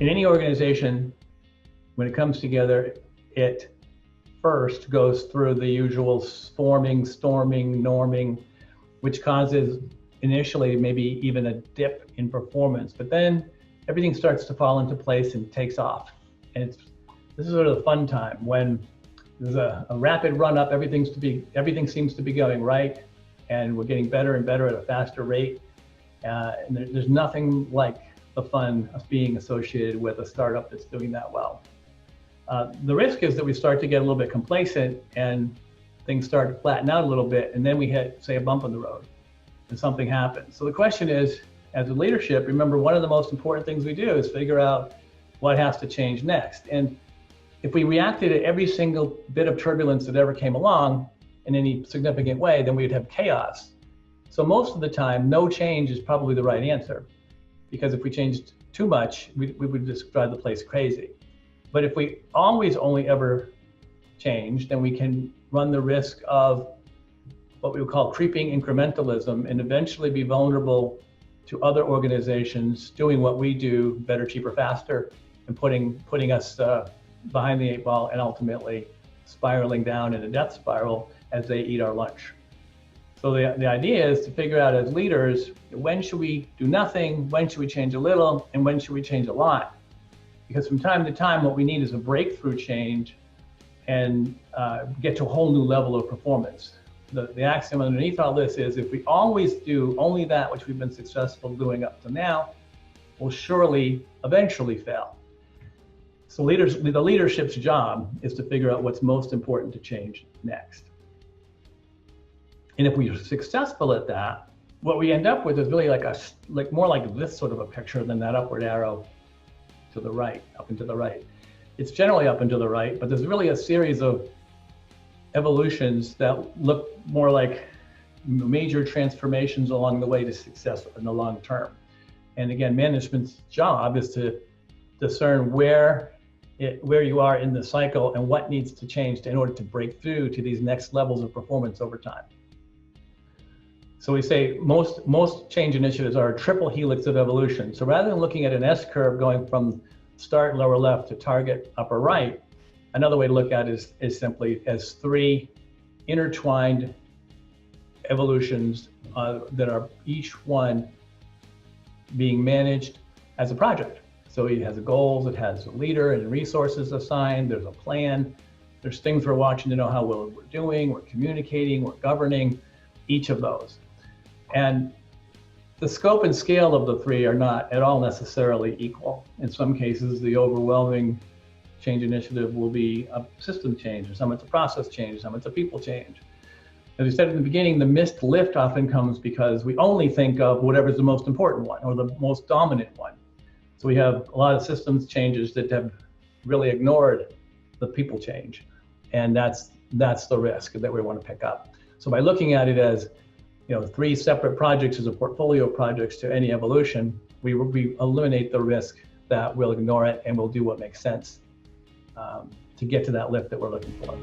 In any organization, when it comes together, it first goes through the usual forming, storming, norming, which causes initially maybe even a dip in performance, but then everything starts to fall into place and takes off. And this is sort of the fun time when there's a rapid run up, everything seems to be going right, and we're getting better and better at a faster rate. And there's nothing like the fun of being associated with a startup that's doing that well. The risk is that we start to get a little bit complacent and things start to flatten out a little bit, and then we hit, say, a bump in the road and something happens. So the question is, as a leadership, remember, one of the most important things we do is figure out what has to change next. And if we reacted to every single bit of turbulence that ever came along in any significant way, then we'd have chaos. So most of the time, no change is probably the right answer, because if we changed too much, we would just drive the place crazy. But if we always only ever change, then we can run the risk of what we would call creeping incrementalism and eventually be vulnerable to other organizations doing what we do better, cheaper, faster, and putting us behind the 8 ball and ultimately spiraling down in a death spiral as they eat our lunch. So the idea is to figure out as leaders, when should we do nothing, when should we change a little, and when should we change a lot? Because from time to time, what we need is a breakthrough change and get to a whole new level of performance. The axiom underneath all this is, if we always do only that which we've been successful doing up to now, we'll surely eventually fail. So the leadership's job is to figure out what's most important to change next. And if we're successful at that, what we end up with is really like more like this sort of a picture than that upward arrow to the right, up and to the right. It's generally up and to the right, but there's really a series of evolutions that look more like major transformations along the way to success in the long term. And again, management's job is to discern where you are in the cycle and what needs to change in order to break through to these next levels of performance over time. So we say most change initiatives are a triple helix of evolution. So rather than looking at an S curve going from start lower left to target upper right, another way to look at it is simply as 3 intertwined evolutions that are each one being managed as a project. So it has goals, it has a leader and resources assigned, there's a plan, there's things we're watching to know how well we're doing, we're communicating, we're governing, each of those. And the scope and scale of the 3 are not at all necessarily equal. In some cases, the overwhelming change initiative will be a system change, or some it's a process change, some it's a people change. As we said in the beginning, the missed lift often comes because we only think of whatever's the most important one or the most dominant one. So we have a lot of systems changes that have really ignored the people change. And that's the risk that we want to pick up. So by looking at it as 3 separate projects as a portfolio of projects to any evolution, we eliminate the risk that we'll ignore it and we'll do what makes sense to get to that lift that we're looking for.